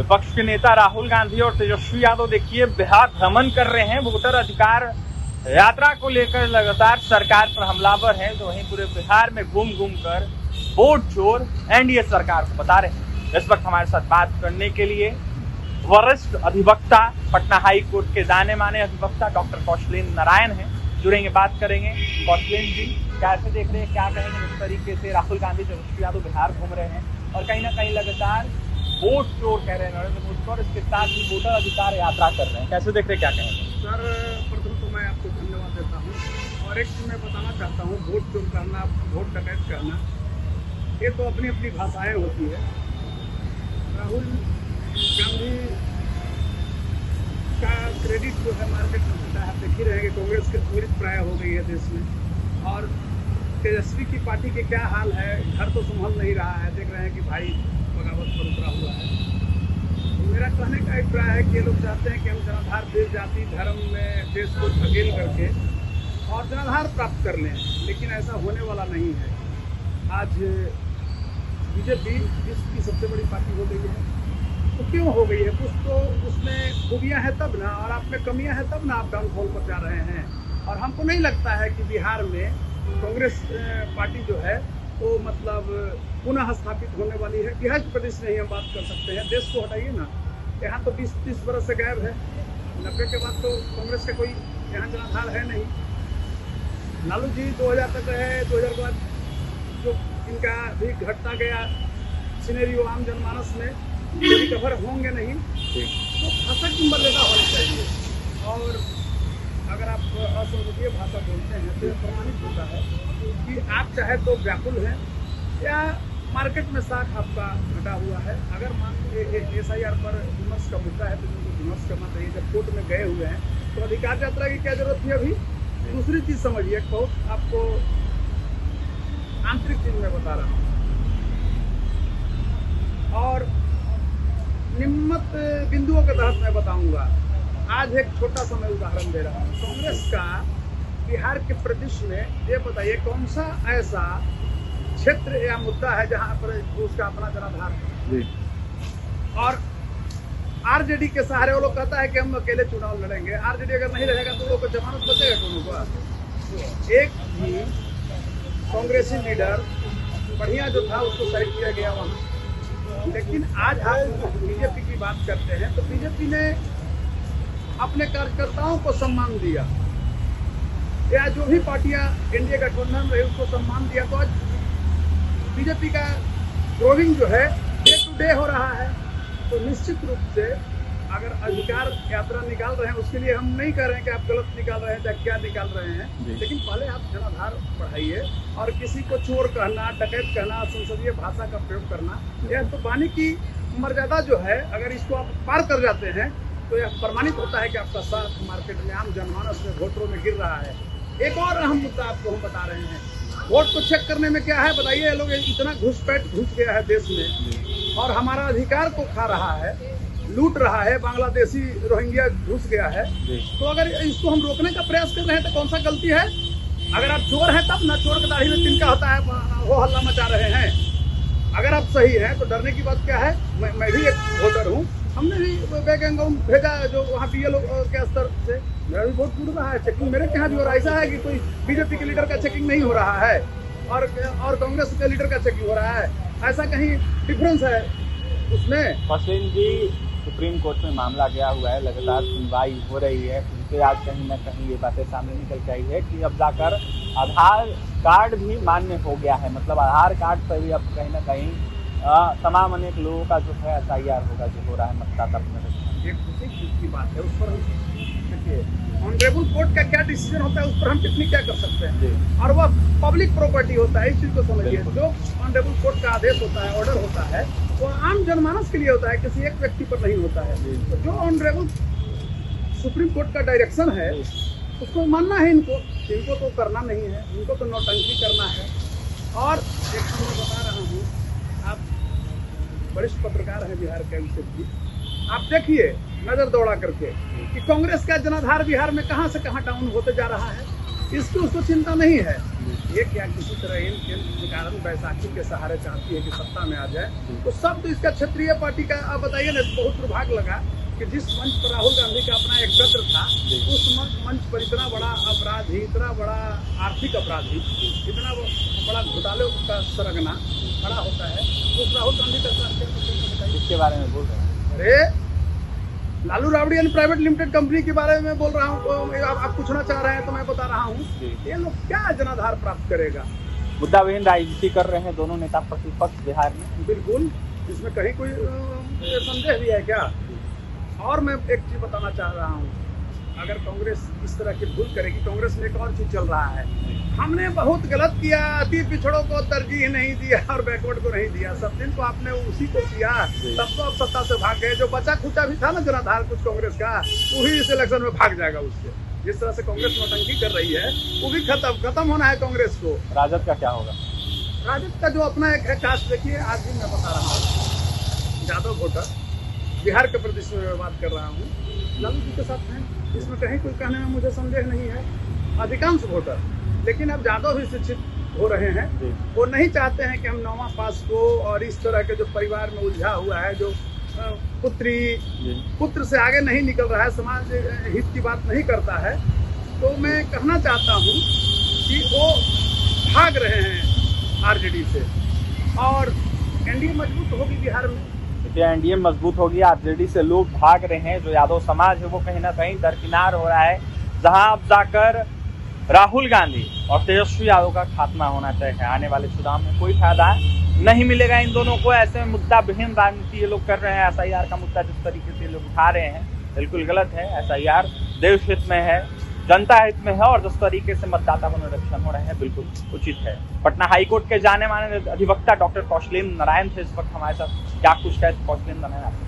विपक्ष के नेता राहुल गांधी और तेजस्वी यादव देखिए बिहार भ्रमण कर रहे हैं। वोटर अधिकार यात्रा को लेकर लगातार सरकार पर हमलावर हैं, जो वहीं पूरे बिहार में घूम घूम कर वोट चोर एनडीए सरकार को बता रहे हैं। इस वक्त हमारे साथ बात करने के लिए वरिष्ठ अधिवक्ता, पटना हाई कोर्ट के जाने माने अधिवक्ता डॉक्टर कौशलेंद्र नारायण हैं, जुड़ेंगे, बात करेंगे। कौशलेंद्र जी, कैसे देख रहे हैं, क्या कहेंगे इस तरीके से राहुल गांधी तेजस्वी यादव बिहार घूम रहे हैं और कहीं ना कहीं लगातार वोट चोर कह रहे हैं नरेंद्र मोदी को, और इसके साथ ही वोटर अधिकार यात्रा कर रहे हैं, कैसे देख रहे हैं, क्या कहेंगे? सर, प्रथम तो मैं आपको धन्यवाद देता हूँ और एक चीज़ मैं बताना चाहता हूँ, वोट चोर करना, वोट डकैत करना, ये तो अपनी अपनी भाषाएं होती है। राहुल गांधी का क्रेडिट जो है मार्केट में मिलता है। आप देख ही रहे हैं कि कांग्रेस की पूरी प्राय हो गई है देश में, और तेजस्वी की पार्टी के क्या हाल है, घर तो संभल नहीं रहा है। देख रहे हैं कि भाई बगावत पर उतरा हुआ है। तो मेरा कहने का अभिप्राय है कि ये लोग चाहते हैं कि हम जनाधार देश, जाति, धर्म में देश को धकेल करके और जनाधार प्राप्त कर लें, लेकिन ऐसा होने वाला नहीं है। आज बीजेपी विश्व की सबसे बड़ी पार्टी हो गई है। तो क्यों हो गई है? कुछ तो उसमें खूबियाँ हैं तब ना, और आप में कमियाँ हैं तब ना आप डाउनफॉल पर जा रहे हैं। और हमको नहीं लगता है कि बिहार में कांग्रेस पार्टी जो है वो मतलब पुनः स्थापित होने वाली है। बिहार प्रदेश में ही हम बात कर सकते हैं, देश को हटाइए ना। यहाँ तो 20-30 बरस से गायब है। 90 के बाद तो कांग्रेस का कोई यहाँ जनाधार है नहीं। लालू जी 2000 तक रहे, 2000 के बाद जो इनका भी घटता गया सिनेरियो आम जनमानस में रिकवर होंगे नहीं। तो भाषा की मर्यादा होनी चाहिए, और अगर आप असंसदीय भाषा बोलते हैं तो यह प्रमाणित होता है कि आप चाहे तो व्याकुल हैं या मार्केट में साख आपका घटा हुआ है। अगर मान लीजिए SIR पर विमर्श का मुद्दा है तो उनको विमर्श करना चाहिए। जब कोर्ट में गए हुए हैं तो अधिकार यात्रा की क्या जरूरत थी अभी? दूसरी चीज़ समझिए, बहुत आपको आंतरिक चीज में बता रहा हूँ और निम्नत बिंदुओं के तहत मैं बताऊंगा। आज एक छोटा सा मैं उदाहरण दे रहा हूँ। कांग्रेस का बिहार के प्रदेश में ये बताइए कौन सा ऐसा क्षेत्र या मुद्दा है जहाँ पर उसका अपना जनाधार है? और आरजेडी के सहारे वो लोग कहता है कि हम अकेले चुनाव लड़ेंगे। आरजेडी अगर नहीं रहेगा तो लोग को जमानत बचेगा दोनों को। एक भी कांग्रेसी लीडर बढ़िया जो था उसको साइड किया गया वहाँ। लेकिन आज आप बीजेपी की बात करते हैं तो बीजेपी ने अपने कार्यकर्ताओं को सम्मान दिया, या जो भी पार्टियां एनडीए गठबंधन रही उसको सम्मान दिया। तो आज बीजेपी का ग्रोविंग जो है डे टू डे हो रहा है। तो निश्चित रूप से अगर अधिकार यात्रा निकाल रहे हैं, उसके लिए हम नहीं कह रहे हैं कि आप गलत निकाल रहे हैं या क्या निकाल रहे हैं, लेकिन पहले आप जनाधार बढ़ाइए। और किसी को चोर कहना, डकैत कहना, संसदीय भाषा का प्रयोग करना, यह तो वाणी की मर्यादा जो है, अगर इसको आप पार कर जाते हैं तो यह प्रमाणित होता है कि आपका साथ मार्केट में, आम जनमानस में, वोटरों में गिर रहा है। एक और अहम मुद्दा आपको हम बता रहे हैं, वोट को चेक करने में क्या है बताइए? लोग इतना घुसपैठ घुस गया है देश में और हमारा अधिकार को खा रहा है, लूट रहा है। बांग्लादेशी रोहिंग्या घुस गया है। तो अगर इसको हम रोकने का प्रयास कर रहे हैं तो कौन सा गलती है? अगर आप चोर हैं तब ना, चोर की दाढ़ी में तिनका होता है, वो हल्ला मचा रहे हैं। अगर आप सही हैं तो डरने की बात क्या है? मैं भी एक वोटर हूँ, हमने भी बैकग्राउंड भेजा जो वहाँ BLO के स्तर से, मेरा भी वोट टूट रहा है। चेकिंग मेरे यहाँ भी हो रहा है। ऐसा है कि कोई बीजेपी के लीडर का चेकिंग नहीं हो रहा है और कांग्रेस के लीडर का चेकिंग हो रहा है? ऐसा कहीं डिफरेंस है उसमें? कौशलेंद्र जी, सुप्रीम कोर्ट में मामला गया हुआ है, लगातार सुनवाई हो रही है, फिर आज कहीं ना कहीं ये बातें सामने निकल के आई है कि अब जाकर आधार कार्ड भी मान्य हो गया है। मतलब आधार कार्ड पर भी अब कहीं ना कहीं तमाम अनेक लोगों का जो है SIR होगा, जो हो रहा है मतदाता। एक दूसरी चीज की बात है, उस पर देखिए ऑनरेबल कोर्ट का क्या डिसीजन होता है, उस पर हम टिप्पणी क्या कर सकते हैं? और वह पब्लिक प्रॉपर्टी होता है, इस चीज को समझिए। जो ऑनरेबल कोर्ट का आदेश होता है, ऑर्डर होता है, वो आम जनमानस के लिए होता है, किसी एक व्यक्ति पर नहीं होता है। तो जो ऑनरेबल सुप्रीम कोर्ट का डायरेक्शन है उसको मानना है। इनको तो करना नहीं है, इनको तो नौटंकी करना है। और एक मैं बता रहा हूँ, आप वरिष्ठ पत्रकार हैं बिहार के, अभिषेक जी, आप देखिए नजर दौड़ा करके कि कांग्रेस का जनाधार बिहार में कहां से कहां डाउन होते जा रहा है। इसकी उसको चिंता नहीं है। ये क्या किसी तरह इन के कारण बैसाखी के सहारे चाहती है कि सत्ता में आ जाए, तो सब तो इसका क्षेत्रीय पार्टी का। आप बताइए ना, बहुत दुर्भाग्य लगा कि जिस मंच पर राहुल गांधी का अपना एक गद्र था, उस मंच पर इतना बड़ा अपराधी, इतना बड़ा आर्थिक अपराधी, इतना बड़ा घोटाले का सरगना खड़ा होता है, उस राहुल गांधी का बताइए। इसके बारे में बोल रहे हैं। अरे Lalu Rabri and private limited company के बारे में बोल रहा हूँ। आप पूछना चाह रहे हैं तो मैं बता रहा हूँ, ये लोग क्या जनाधार प्राप्त करेगा। मुद्दा विहीन राजनीति कर रहे हैं दोनों नेता प्रतिपक्ष बिहार में। बिल्कुल, इसमें कहीं कोई संदेह भी है क्या? और मैं एक चीज बताना चाह रहा हूँ, अगर कांग्रेस इस तरह की भूल करेगी, कांग्रेस में एक और चीज चल रहा है, हमने बहुत गलत किया, अति पिछड़ों को तरजीह नहीं दिया और बैकवर्ड को नहीं दिया। सब दिन तो आपने उसी को किया, तब तो आप सत्ता से भाग गए। जो बचा खुचा भी था ना जनाधार कुछ कांग्रेस का, वही इस इलेक्शन में भाग जाएगा उससे। जिस तरह से कांग्रेस नौटंकी कर रही है, वो भी खत्म होना है कांग्रेस को। राजद का क्या होगा? राजद का जो अपना एक है कास्ट, देखिए आज भी मैं बता रहा हूँ, यादव वोटर बिहार के प्रदेश में बात कर रहा हूँ, लालू जी के साथ हैं, इसमें कहीं कोई कहने में मुझे संदेह नहीं है। अधिकांश वोटर, लेकिन अब यादव भी शिक्षित हो रहे हैं, वो नहीं चाहते हैं कि हम 9वां पास को और इस तरह के जो परिवार में उलझा हुआ है, जो पुत्र से आगे नहीं निकल रहा है, समाज हित की बात नहीं करता है, तो मैं कहना चाहता हूँ कि वो भाग रहे हैं आरजेडी से, और एनडीए मजबूत होगी बिहार में। एनडीए मजबूत होगी, आरजेडी से लोग भाग रहे हैं। जो यादव समाज है वो कहीं ना कहीं दरकिनार हो रहा है, जहां अब जाकर राहुल गांधी और तेजस्वी यादव का खात्मा होना चाहिए। आने वाले चुनाव में कोई फायदा नहीं मिलेगा इन दोनों को। ऐसे में मुद्दा विहीन राजनीति ये लोग कर रहे हैं। एसआईआर का मुद्दा जिस तरीके से लोग उठा रहे हैं, बिल्कुल गलत है। एसआईआर देश हित में है, जनता हित में है, और जिस तरीके से मतदाता को निरीक्षण हो रहे हैं बिल्कुल उचित है। पटना हाईकोर्ट के जाने माने अधिवक्ता डॉक्टर कौशलेंद्र नारायण थे इस वक्त हमारे साथ। क्या कुछ कहते कौशलेंद्र नारायण?